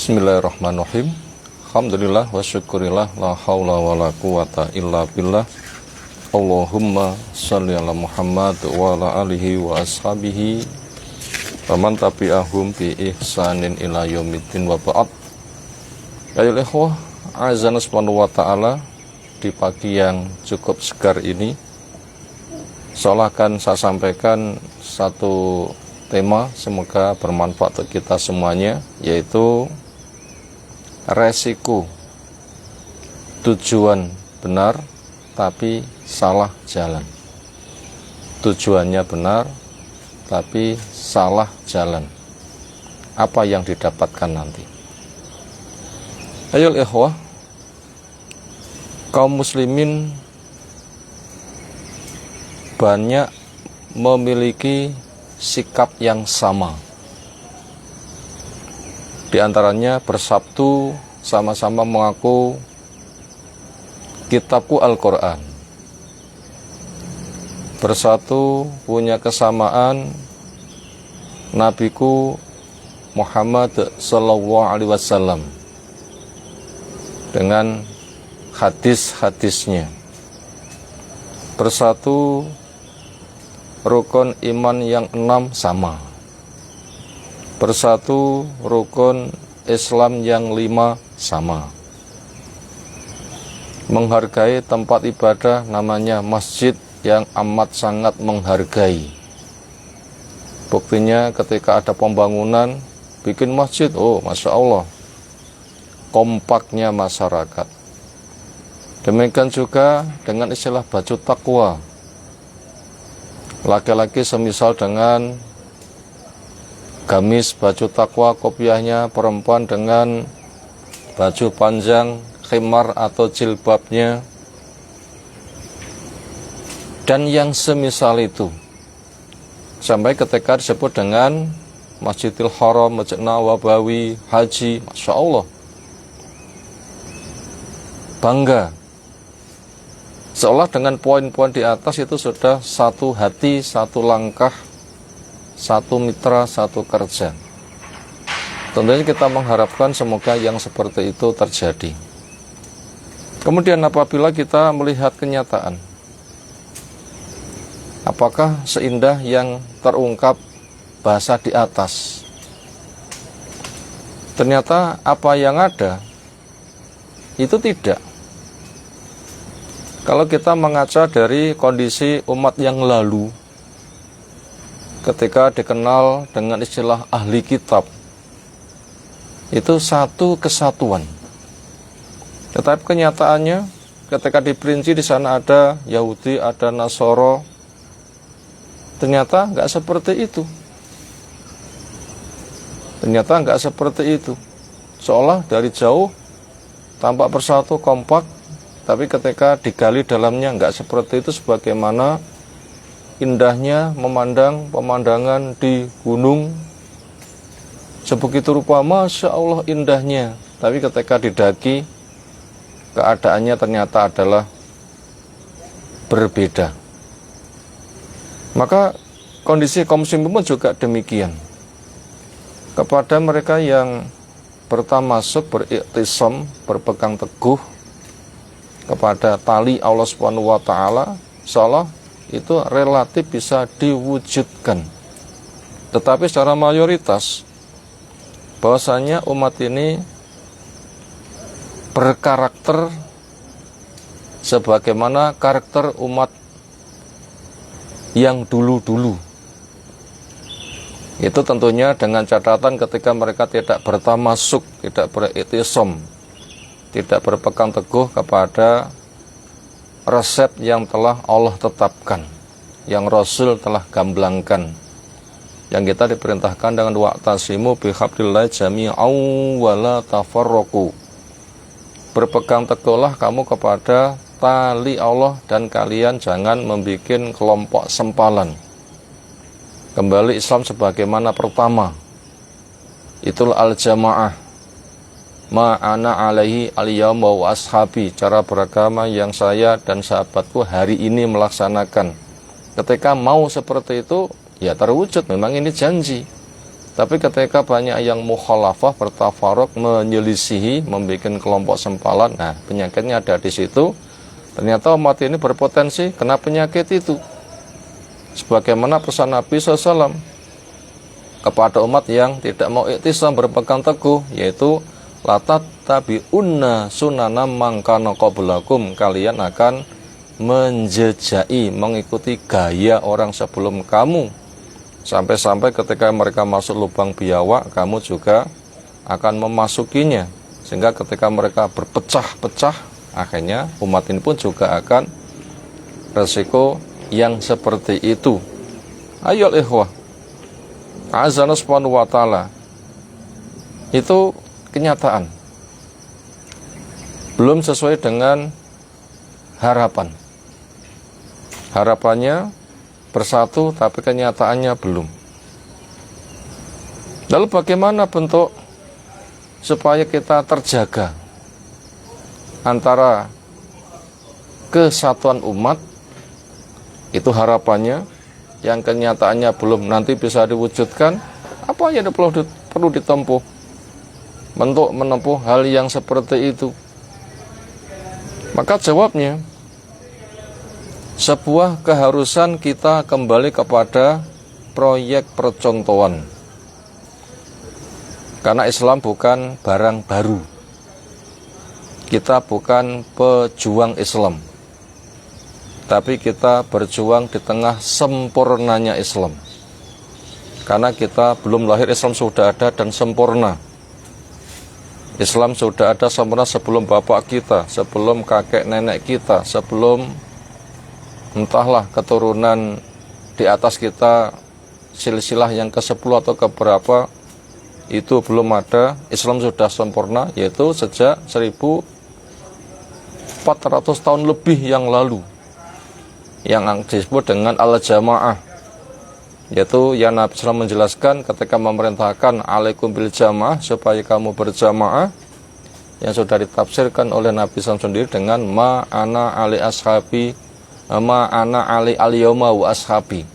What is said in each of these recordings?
Bismillahirrahmanirrahim. Alhamdulillah wa syukurillah, la haula wa la quwata illa billah. Allahumma sholli ala Muhammad wa ala alihi wa ashabihi wa man tabi'ahum bi ihsanin ila yaumiddin wa ba'd. Ayolah ikhwah, azana subhanahu wa ta'ala, di pagi yang cukup segar ini seolah akan saya sampaikan satu tema, semoga bermanfaat untuk kita semuanya, yaitu resiko tujuan benar tapi salah jalan. Tujuannya benar tapi salah jalan. Apa yang didapatkan nanti? Ayo ikhwah, kaum muslimin banyak memiliki sikap yang sama. Di antaranya bersabtu sama-sama mengaku kitabku Al-Quran. Bersatu punya kesamaan nabiku Muhammad sallallahu alaihi wasallam dengan hadis-hadisnya. Bersatu rukun iman yang 6 sama. Bersatu rukun Islam yang 5 sama. Menghargai tempat ibadah namanya masjid yang amat sangat menghargai. Buktinya ketika ada pembangunan bikin masjid, oh Masya Allah, kompaknya masyarakat. Demikian juga dengan istilah baju takwa. Laki-laki semisal dengan gamis baju takwa kopiahnya, perempuan dengan baju panjang khimar atau jilbabnya, dan yang semisal itu, sampai ketika disebut dengan Masjidil Haram, Masjid Nawawi, haji, Masya Allah, bangga. Seolah dengan poin-poin di atas itu sudah satu hati, satu langkah, satu mitra, satu kerja. Tentunya kita mengharapkan semoga yang seperti itu terjadi. Kemudian apabila kita melihat kenyataan, apakah seindah yang terungkap bahasa di atas? Ternyata apa yang ada itu tidak. Kalau kita mengaca dari kondisi umat yang lalu, ketika dikenal dengan istilah ahli kitab, itu satu kesatuan. Tetapi kenyataannya ketika diperinci di sana ada Yahudi, ada Nasoro, ternyata nggak seperti itu. Ternyata nggak seperti itu. Seolah dari jauh tampak bersatu kompak, tapi ketika digali dalamnya nggak seperti itu, sebagaimana indahnya memandang pemandangan di gunung, sebegitu rupa Masya Allah indahnya, tapi ketika didaki keadaannya ternyata adalah berbeda. Maka kondisi kaum muslimin pun juga demikian. Kepada mereka yang bertamasuk, beriktisam, berpegang teguh kepada tali Allah Subhanahu wa ta'ala, seolah itu relatif bisa diwujudkan. Tetapi secara mayoritas bahwasanya umat ini berkarakter sebagaimana karakter umat yang dulu-dulu. Itu tentunya dengan catatan ketika mereka tidak bertamasuk, tidak beriktisam, tidak berpegang teguh kepada resep yang telah Allah tetapkan, yang Rasul telah gamblangkan, yang kita diperintahkan dengan wa'tasimu bihablillahi jami'an wa la tafarraqu. Berpegang teguhlah kamu kepada tali Allah dan kalian jangan membuat kelompok sempalan. Kembali Islam sebagaimana pertama, itulah al-jamaah, ma'ana alaihi al-yawma wa ashabi, cara beragama yang saya dan sahabatku hari ini melaksanakan. Ketika mau seperti itu, ya terwujud, memang ini janji. Tapi ketika banyak yang mukhalafah, bertafaruk, menyelisihi, membuat kelompok sempalan, nah penyakitnya ada di situ. Ternyata umat ini berpotensi kena penyakit itu. Sebagaimana pesan Nabi SAW kepada umat yang tidak mau iktisam, berpegang teguh, yaitu latat tabi'unna sunana mangkana qablakum, kalian akan menjejai, mengikuti gaya orang sebelum kamu. Sampai-sampai ketika mereka masuk lubang biawak, kamu juga akan memasukinya. Sehingga ketika mereka berpecah-pecah, akhirnya umat ini pun juga akan resiko yang seperti itu. Ayo ikhwah, azana subhanahu wa ta'ala, itu kenyataan. Belum sesuai dengan harapan. Harapannya bersatu, tapi kenyataannya belum. Lalu bagaimana bentuk supaya kita terjaga antara kesatuan umat? Itu harapannya, yang kenyataannya belum nanti bisa diwujudkan. Apa yang perlu ditempuh untuk menempuh hal yang seperti itu? Maka jawabnya, sebuah keharusan kita kembali kepada proyek percontohan. Karena Islam bukan barang baru. Kita bukan pejuang Islam, tapi kita berjuang di tengah sempurnanya Islam. Karena kita belum lahir, Islam sudah ada dan sempurna. Islam sudah ada sempurna sebelum bapak kita, sebelum kakek nenek kita, sebelum entahlah keturunan di atas kita, silsilah yang ke-10 atau ke-berapa, itu belum ada. Islam sudah sempurna, yaitu sejak 1400 tahun lebih yang lalu, yang disebut dengan al-jamaah, yaitu yang Nabi SAW menjelaskan ketika memerintahkan alaikum bil jamaah, supaya kamu berjamaah, yang sudah ditafsirkan oleh Nabi SAW sendiri dengan ma'ana ali ashabi, ma'ana ali al-yawma wa ashabi.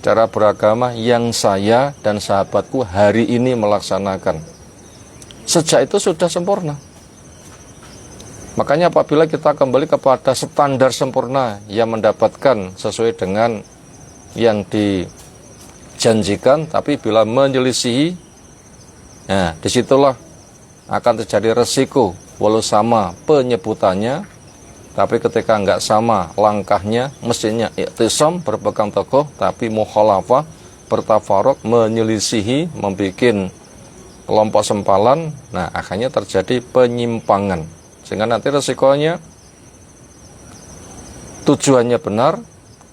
Cara beragama yang saya dan sahabatku hari ini melaksanakan. Sejak itu sudah sempurna. Makanya apabila kita kembali kepada standar sempurna yang mendapatkan sesuai dengan yang dijanjikan, tapi bila menyelisihi, nah disitulah akan terjadi resiko. Walau sama penyebutannya, tapi ketika nggak sama langkahnya, mestinya iktisam, berpegang teguh, tapi mukhalafah, bertafaruk, menyelisihi, membuat kelompok sempalan, nah akhirnya terjadi penyimpangan. Sehingga nanti resikonya, tujuannya benar,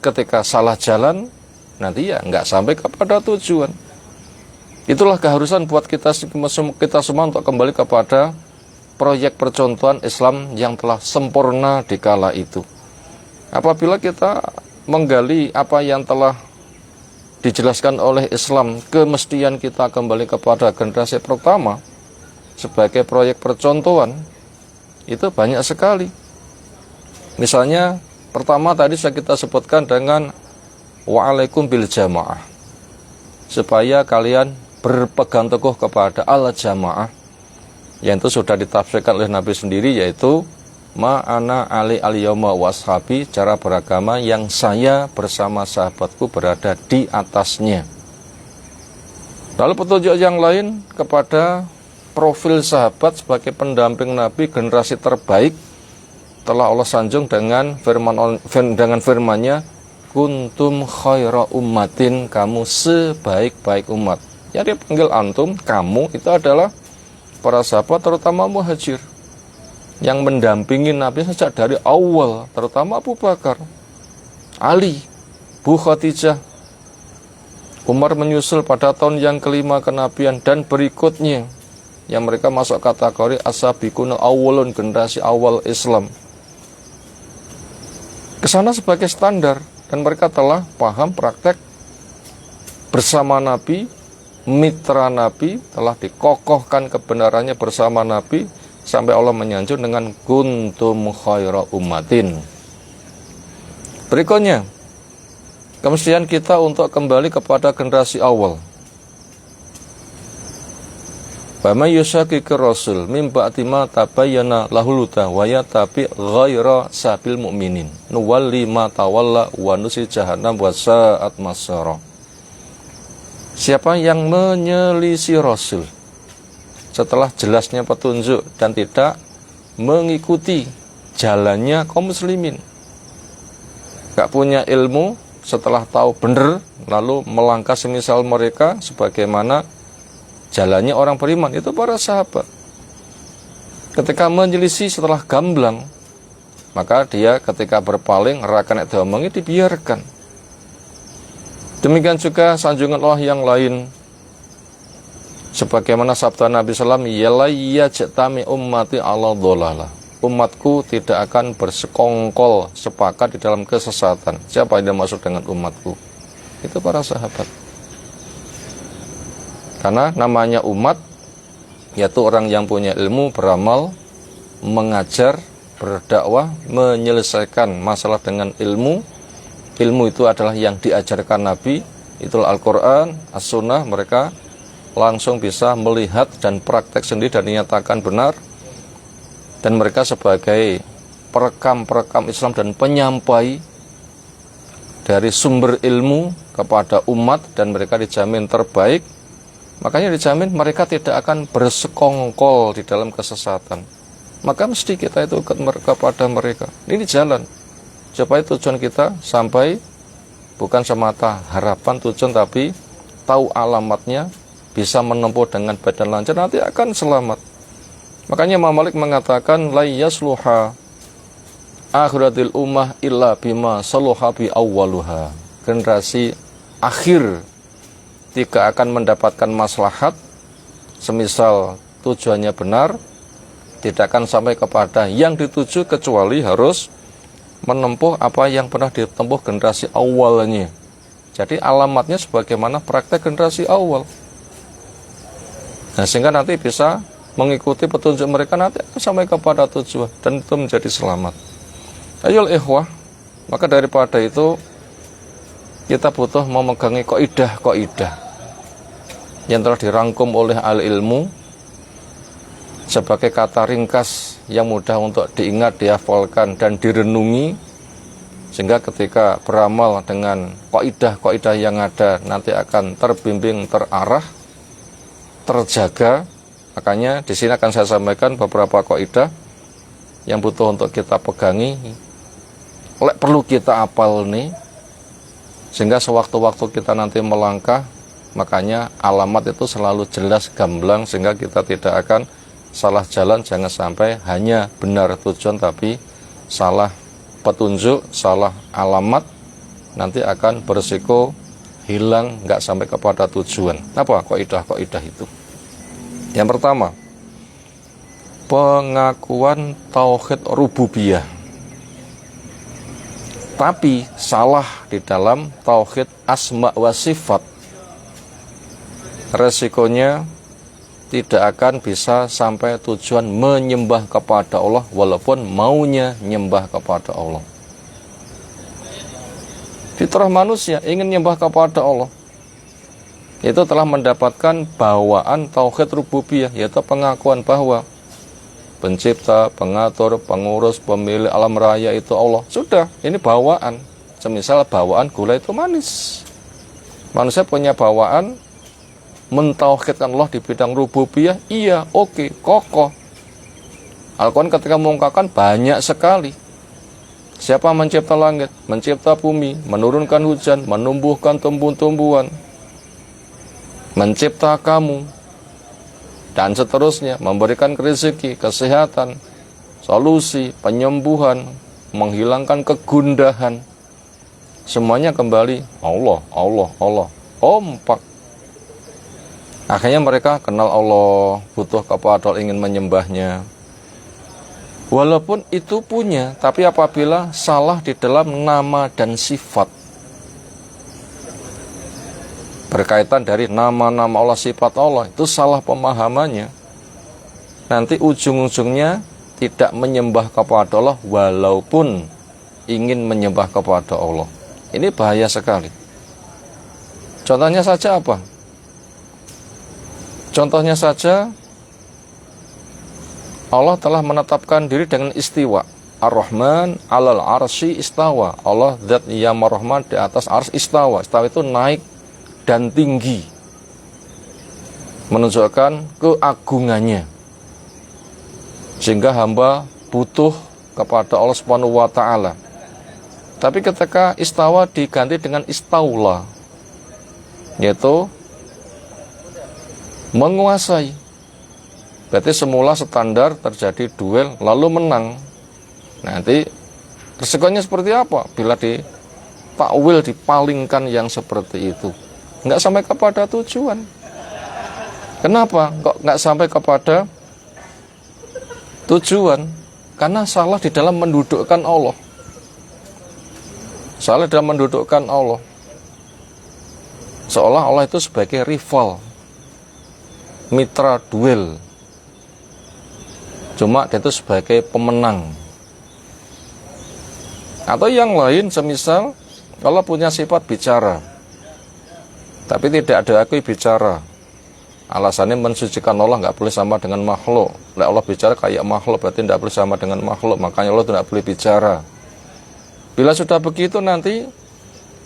ketika salah jalan, nanti ya nggak sampai kepada tujuan. Itulah keharusan buat kita semua untuk kembali kepada proyek percontohan Islam yang telah sempurna di kala itu. Apabila kita menggali apa yang telah dijelaskan oleh Islam, kemestian kita kembali kepada generasi pertama sebagai proyek percontohan, itu banyak sekali. Misalnya, pertama tadi sudah kita sebutkan dengan wa'alaikum bil jamaah, supaya kalian berpegang teguh kepada al-jamaah, yang itu sudah ditafsirkan oleh Nabi sendiri, yaitu ma'ana ali al-yawma washabi, cara beragama yang saya bersama sahabatku berada di atasnya. Lalu petunjuk yang lain kepada profil sahabat sebagai pendamping Nabi, generasi terbaik, telah Allah sanjung dengan firman-Nya, kuntum khaira ummatin, kamu sebaik-baik umat. Yang dipanggil antum, kamu, itu adalah para sahabat, terutama muhajir, yang mendampingi Nabi sejak dari awal, terutama Abu Bakar, Ali, Bu Khadijah, Umar menyusul pada tahun yang kelima kenabian, dan berikutnya, yang mereka masuk kategori as-sabiqunal awwalun, generasi awal Islam. Kesana sebagai standar, dan mereka telah paham praktek bersama Nabi, mitra Nabi, telah dikokohkan kebenarannya bersama Nabi, sampai Allah menyanjung dengan kuntum khaira ummatin. Berikutnya, kemestian kita untuk kembali kepada generasi awal. Wa may yushaqiqir rasul mim ba'di ma tabayyana lahul huda wa yattabi ghaira sabil mu'minin nuwalli ma tawalla wa nusi jahannam wa sa'at masara. Siapa yang menyelisih rasul setelah jelasnya petunjuk dan tidak mengikuti jalannya kaum muslimin, gak punya ilmu, setelah tahu benar lalu melangkah semisal mereka sebagaimana jalannya orang beriman, itu para sahabat. Ketika menyelisih setelah gamblang, maka dia ketika berpaling rakan itu omongi dibiarkan. Demikian juga sanjungan Allah yang lain, sebagaimana sabda Nabi SAW, yajtami ummati ala dholalah. Umatku tidak akan bersekongkol sepakat di dalam kesesatan. Siapa yang dimaksud dengan umatku? Itu para sahabat. Karena namanya umat, yaitu orang yang punya ilmu, beramal, mengajar, berdakwah, menyelesaikan masalah dengan ilmu. Ilmu itu adalah yang diajarkan Nabi, itulah Al-Quran, As-Sunnah. Mereka langsung bisa melihat dan praktek sendiri dan dinyatakan benar. Dan mereka sebagai perekam Islam dan penyampai dari sumber ilmu kepada umat, dan mereka dijamin terbaik. Makanya dijamin mereka tidak akan bersekongkol di dalam kesesatan. Maka mesti kita itu kepada mereka. Ini jalan. Supaya tujuan kita sampai bukan semata harapan tujuan, tapi tahu alamatnya, bisa menempuh dengan badan lancar, nanti akan selamat. Makanya Imam Malik mengatakan, la yasluha akhiratil ummah illa bima saluha bi awwaluha. Generasi akhir tidak akan mendapatkan maslahat semisal tujuannya benar, tidak akan sampai kepada yang dituju kecuali harus menempuh apa yang pernah ditempuh generasi awalnya. Jadi alamatnya sebagaimana praktek generasi awal. Nah, sehingga nanti bisa mengikuti petunjuk mereka, nanti akan sampai kepada tujuan dan itu menjadi selamat. Ayol ikhwah, maka daripada itu kita butuh memegangi kaidah yang telah dirangkum oleh ahli ilmu sebagai kata ringkas yang mudah untuk diingat, dihafalkan dan direnungi, sehingga ketika beramal dengan kaidah yang ada nanti akan terbimbing, terarah, terjaga. Makanya di sini akan saya sampaikan beberapa kaidah yang butuh untuk kita pegangi, perlu kita apal nih, sehingga sewaktu-waktu kita nanti melangkah, makanya alamat itu selalu jelas gamblang, sehingga kita tidak akan salah jalan. Jangan sampai hanya benar tujuan tapi salah petunjuk, salah alamat, nanti akan berisiko hilang, nggak sampai kepada tujuan. Apa kaidah itu? Yang pertama, pengakuan tauhid rububiyah, tapi salah di dalam tauhid asma wa sifat. Resikonya tidak akan bisa sampai tujuan menyembah kepada Allah walaupun maunya nyembah kepada Allah. Fitrah manusia ingin nyembah kepada Allah, itu telah mendapatkan bawaan tauhid rububiyah, yaitu pengakuan bahwa pencipta, pengatur, pengurus, pemilik alam raya itu Allah. Sudah, ini bawaan. Semisal bawaan gula itu manis. Manusia punya bawaan mentauhidkan Allah di bidang rububiyah, iya, oke, kokoh. Al-Quran ketika mengungkapkan banyak sekali. Siapa mencipta langit, mencipta bumi, menurunkan hujan, menumbuhkan tumbuh-tumbuhan, mencipta kamu, dan seterusnya, memberikan rezeki, kesehatan, solusi, penyembuhan, menghilangkan kegundahan. Semuanya kembali Allah. Kompak. Akhirnya mereka kenal Allah, butuh kepada Allah, ingin menyembahnya. Walaupun itu punya, tapi apabila salah di dalam nama dan sifat, berkaitan dari nama-nama Allah, sifat Allah, itu salah pemahamannya, nanti ujung-ujungnya tidak menyembah kepada Allah walaupun ingin menyembah kepada Allah. Ini bahaya sekali. Contohnya saja apa? Contohnya saja Allah telah menetapkan diri dengan istiwa. Ar-Rahman 'alal arsy istawa. Allah zat yang Ar-Rahman di atas arsy istawa. Istawa itu naik dan tinggi, menunjukkan keagungannya. Sehingga hamba butuh kepada Allah Subhanahu wa taala. Tapi ketika istawa diganti dengan istaula, yaitu menguasai. Berarti semula standar terjadi duel lalu menang. Nanti resikonya seperti apa bila ditakwil, dipalingkan yang seperti itu? Nggak sampai kepada tujuan. Kenapa kok nggak sampai kepada tujuan? Karena salah di dalam mendudukkan Allah. Salah dalam mendudukkan Allah. Seolah Allah itu sebagai rival, mitra duel. Cuma dia itu sebagai pemenang. Atau yang lain, semisal Allah punya sifat bicara, tapi tidak diakui bicara. Alasannya mensucikan Allah, nggak boleh sama dengan makhluk. Allah bicara kayak makhluk, berarti tidak boleh sama dengan makhluk. Makanya Allah tidak boleh bicara. Bila sudah begitu nanti,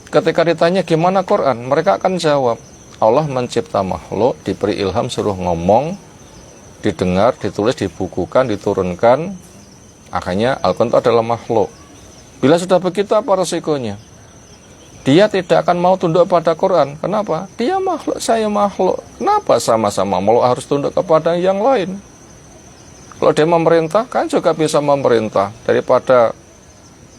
ketika ditanya gimana Quran, mereka akan jawab, Allah mencipta makhluk, diberi ilham, suruh ngomong, didengar, ditulis, dibukukan, diturunkan. Akhirnya Al-Quran itu adalah makhluk. Bila sudah begitu, apa resikonya? Dia tidak akan mau tunduk pada Quran. Kenapa? Dia makhluk, saya makhluk. Kenapa sama-sama makhluk harus tunduk kepada yang lain? Kalau dia memerintah, kan juga bisa memerintah. Daripada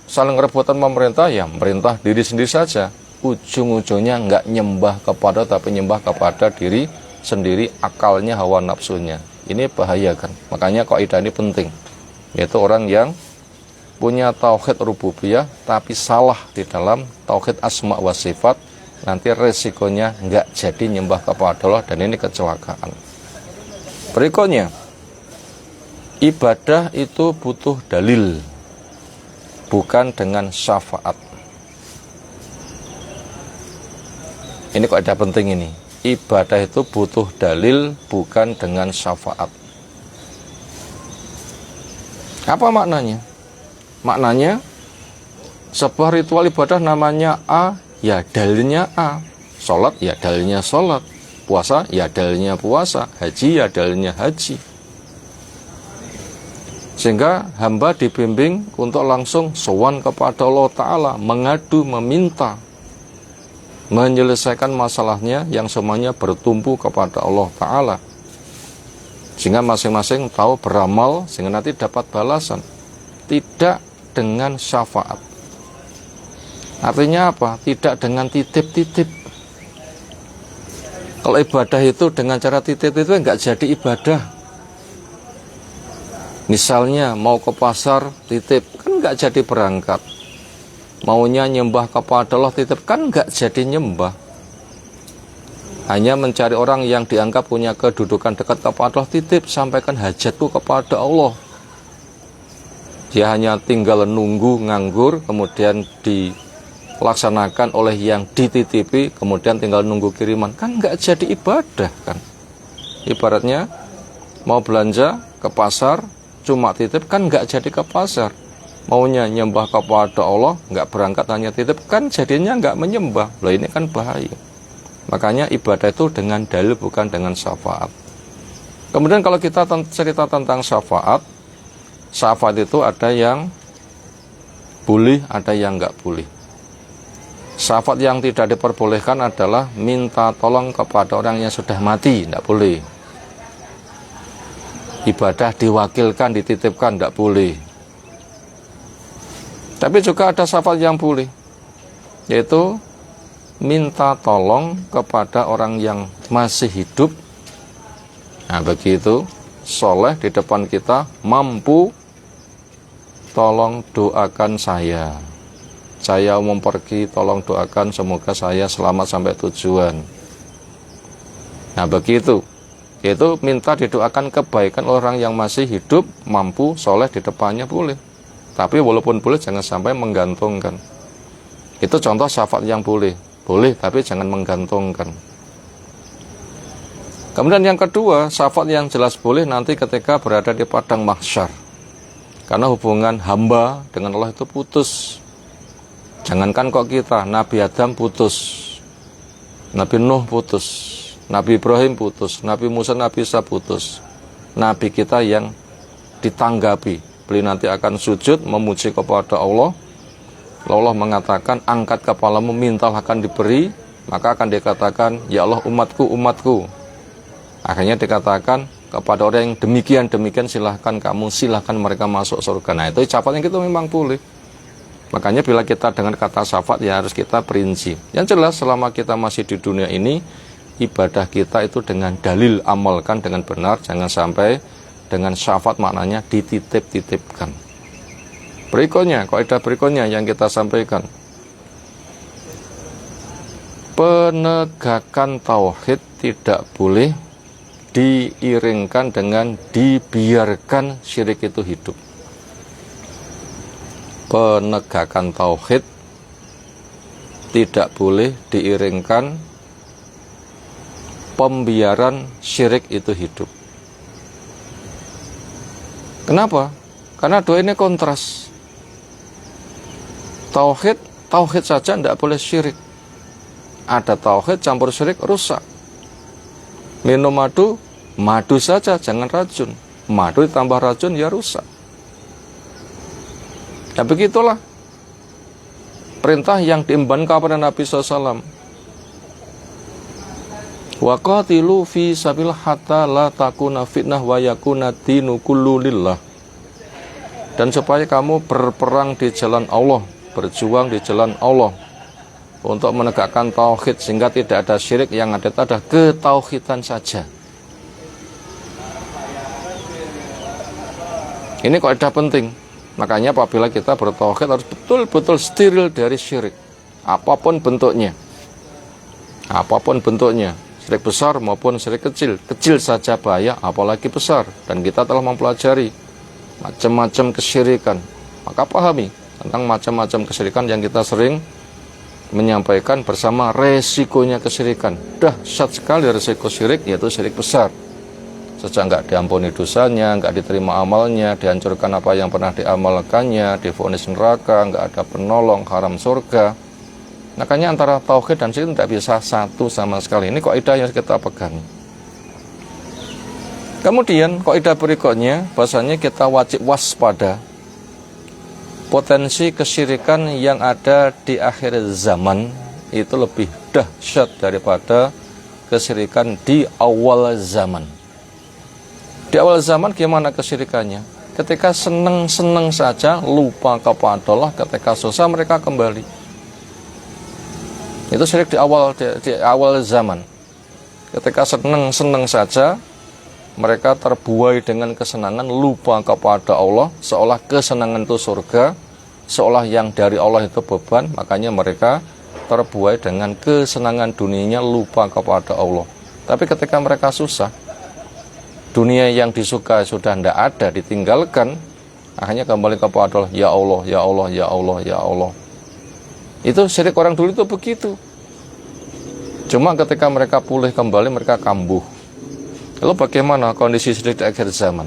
saling rebutan memerintah, ya merintah diri sendiri saja. Ujung-ujungnya nggak nyembah kepada, tapi nyembah kepada diri sendiri, akalnya, hawa nafsunya. Ini bahaya kan. Makanya kaidah ini penting. Yaitu orang yang punya tauhid rububiyah tapi salah di dalam tauhid asma wa sifat, nanti resikonya nggak jadi nyembah kepada Allah, dan ini kecelakaan. Berikutnya, ibadah itu butuh dalil, bukan dengan syafaat. Ini kaidah penting ini. Ibadah itu butuh dalil, bukan dengan syafaat. Apa maknanya? Maknanya, sebuah ritual ibadah namanya A, ya dalilnya A. Sholat, ya dalilnya sholat. Puasa, ya dalilnya puasa. Haji, ya dalilnya haji. Sehingga hamba dibimbing untuk langsung sowan kepada Allah Ta'ala, mengadu, meminta, menyelesaikan masalahnya yang semuanya bertumpu kepada Allah Ta'ala. Sehingga masing-masing tahu beramal, sehingga nanti dapat balasan. Tidak dengan syafaat. Artinya apa? Tidak dengan titip-titip. Kalau ibadah itu dengan cara titip itu enggak jadi ibadah. Misalnya mau ke pasar titip, kan enggak jadi berangkat. Maunya nyembah kepada Allah titip, kan enggak jadi nyembah. Hanya mencari orang yang dianggap punya kedudukan dekat kepada Allah, titip, sampaikan hajatku kepada Allah. Dia hanya tinggal nunggu nganggur, kemudian dilaksanakan oleh yang dititipi, kemudian tinggal nunggu kiriman. Kan enggak jadi ibadah kan. Ibaratnya mau belanja ke pasar, cuma titip, kan enggak jadi ke pasar. Maunya nyembah kepada Allah, nggak berangkat hanya titip, kan jadinya nggak menyembah. Loh, ini kan bahaya. Makanya ibadah itu dengan dalil, bukan dengan syafaat. Kemudian kalau kita cerita tentang syafaat, syafaat itu ada yang boleh, ada yang nggak boleh. Syafaat yang tidak diperbolehkan adalah minta tolong kepada orang yang sudah mati, nggak boleh. Ibadah diwakilkan, dititipkan, nggak boleh. Tapi juga ada syafaat yang boleh, yaitu minta tolong kepada orang yang masih hidup. Nah begitu, soleh di depan kita, mampu, tolong doakan saya mau pergi, tolong doakan semoga saya selamat sampai tujuan. Nah begitu, yaitu minta didoakan kebaikan orang yang masih hidup, mampu, soleh di depannya boleh. Tapi walaupun boleh, jangan sampai menggantungkan. Itu contoh syafaat yang boleh. Boleh, tapi jangan menggantungkan. Kemudian yang kedua, syafaat yang jelas boleh nanti ketika berada di padang mahsyar. Karena hubungan hamba dengan Allah itu putus. Jangankan kok kita, Nabi Adam putus, Nabi Nuh putus, Nabi Ibrahim putus, Nabi Musa, Nabi Isa putus. Nabi kita yang ditanggapi, beliau nanti akan sujud memuji kepada Allah. Allah mengatakan, angkat kepalamu, mintalah akan diberi. Maka akan dikatakan, ya Allah umatku, umatku. Akhirnya dikatakan kepada orang yang demikian silahkan mereka masuk surga. Nah itu syafaat yang kita memang boleh. Makanya bila kita dengar kata syafaat ya harus kita perinci. Yang jelas selama kita masih di dunia ini, ibadah kita itu dengan dalil, amalkan dengan benar. Jangan sampai dengan syafaat maknanya dititip-titipkan. Berikutnya, kaidah berikutnya yang kita sampaikan, penegakan tauhid tidak boleh diiringkan dengan dibiarkan syirik itu hidup. Penegakan tauhid tidak boleh diiringkan pembiaran syirik itu hidup. Kenapa? Karena dua ini kontras. Tauhid saja tidak boleh syirik. Ada tauhid campur syirik rusak. Minum madu saja jangan racun. Madu ditambah racun ya rusak. Ya begitulah perintah yang diemban kepada Nabi SAW. Wa qatilu fi sabil hatta la takuna fitnah wa yakuna dinu kullu lillah. Dan supaya kamu berperang di jalan Allah, berjuang di jalan Allah untuk menegakkan tauhid sehingga tidak ada syirik, yang ada ketauhidan saja. Ini kaidah penting. Makanya apabila kita bertauhid harus betul-betul steril dari syirik. Apapun bentuknya. Apapun bentuknya. Syirik besar maupun syirik kecil. Kecil saja bahaya, apalagi besar. Dan kita telah mempelajari macam-macam kesyirikan. Maka pahami tentang macam-macam kesyirikan yang kita sering menyampaikan bersama resikonya kesyirikan. Dahsyat sekali resiko syirik, yaitu syirik besar. Sejak nggak diampuni dosanya, nggak diterima amalnya, dihancurkan apa yang pernah diamalkannya, divonis neraka, nggak ada penolong, haram surga. Makanya antara tauhid dan syirik tidak bisa satu sama sekali. Ini kaidah yang kita pegang. Kemudian kaidah berikutnya, bahasanya kita wajib waspada potensi kesyirikan yang ada di akhir zaman itu lebih dahsyat daripada kesyirikan di awal zaman. Di awal zaman gimana kesyirikannya? Ketika seneng-seneng saja, lupa kepada Allah, ketika susah mereka kembali. Itu syirik di awal zaman. Ketika seneng-seneng saja, mereka terbuai dengan kesenangan, lupa kepada Allah, seolah kesenangan itu surga, seolah yang dari Allah itu beban, makanya mereka terbuai dengan kesenangan dunianya, lupa kepada Allah. Tapi ketika mereka susah, dunia yang disuka sudah tidak ada, ditinggalkan, akhirnya kembali kepada Allah, ya Allah, ya Allah, ya Allah, ya Allah. Itu syirik orang dulu itu begitu. Cuma ketika mereka pulih kembali, mereka kambuh. Lalu bagaimana kondisi syirik di akhir zaman?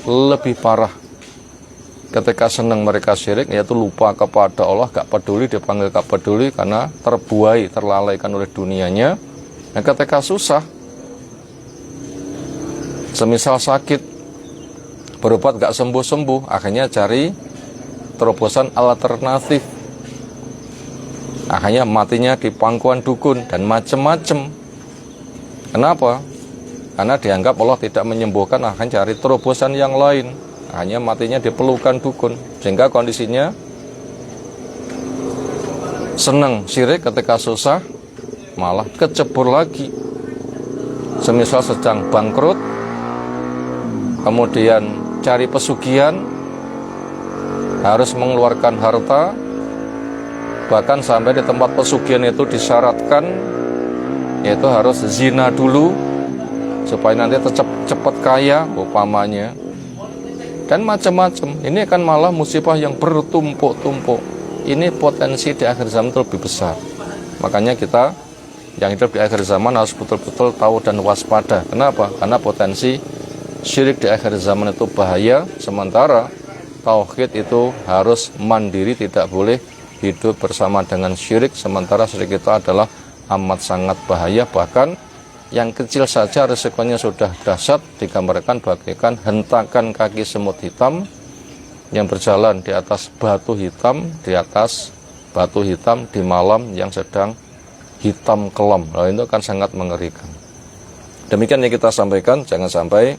Lebih parah. Ketika senang mereka syirik, yaitu lupa kepada Allah, gak peduli, dipanggil gak peduli, karena terbuai, terlalaikan oleh dunianya. Dan ketika susah, semisal sakit, berobat gak sembuh-sembuh, akhirnya cari terobosan alternatif. Akhirnya matinya di pangkuan dukun dan macam-macam. Kenapa? Karena dianggap Allah tidak menyembuhkan, akan cari terobosan yang lain. Hanya matinya di pelukan dukun. Sehingga kondisinya senang syirik, ketika susah malah kecebur lagi. Semisal sedang bangkrut, kemudian cari pesugihan, harus mengeluarkan harta, bahkan sampai di tempat pesugihan itu disyaratkan yaitu harus zina dulu supaya nanti cepat kaya umpamanya, dan macam-macam. Ini akan malah musibah yang bertumpuk-tumpuk. Ini potensi di akhir zaman itu lebih besar. Makanya kita yang hidup di akhir zaman harus betul-betul tahu dan waspada. Kenapa? Karena potensi syirik di akhir zaman itu bahaya, sementara tauhid itu harus mandiri, tidak boleh hidup bersama dengan syirik, sementara syirik itu adalah amat sangat bahaya. Bahkan yang kecil saja resikonya sudah dahsyat, digambarkan bagaikan hentakan kaki semut hitam yang berjalan di atas batu hitam, di malam yang sedang hitam kelam. Nah, itu kan sangat mengerikan. Demikian yang kita sampaikan, jangan sampai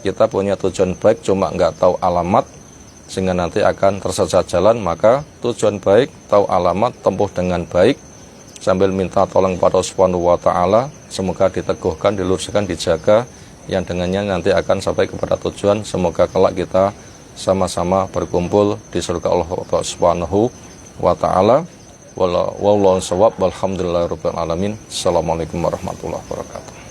kita punya tujuan baik cuma nggak tahu alamat sehingga nanti akan tersesat jalan. Maka tujuan baik, tahu alamat, tempuh dengan baik sambil minta tolong pada Allah Subhanahu wa taala, semoga diteguhkan, diluruskan, dijaga, yang dengannya nanti akan sampai kepada tujuan. Semoga kelak kita sama-sama berkumpul di surga Allah Subhanahu wa taala. Wallahu shawab, walhamdulillahirabbil alamin. Assalamualaikum warahmatullahi wabarakatuh.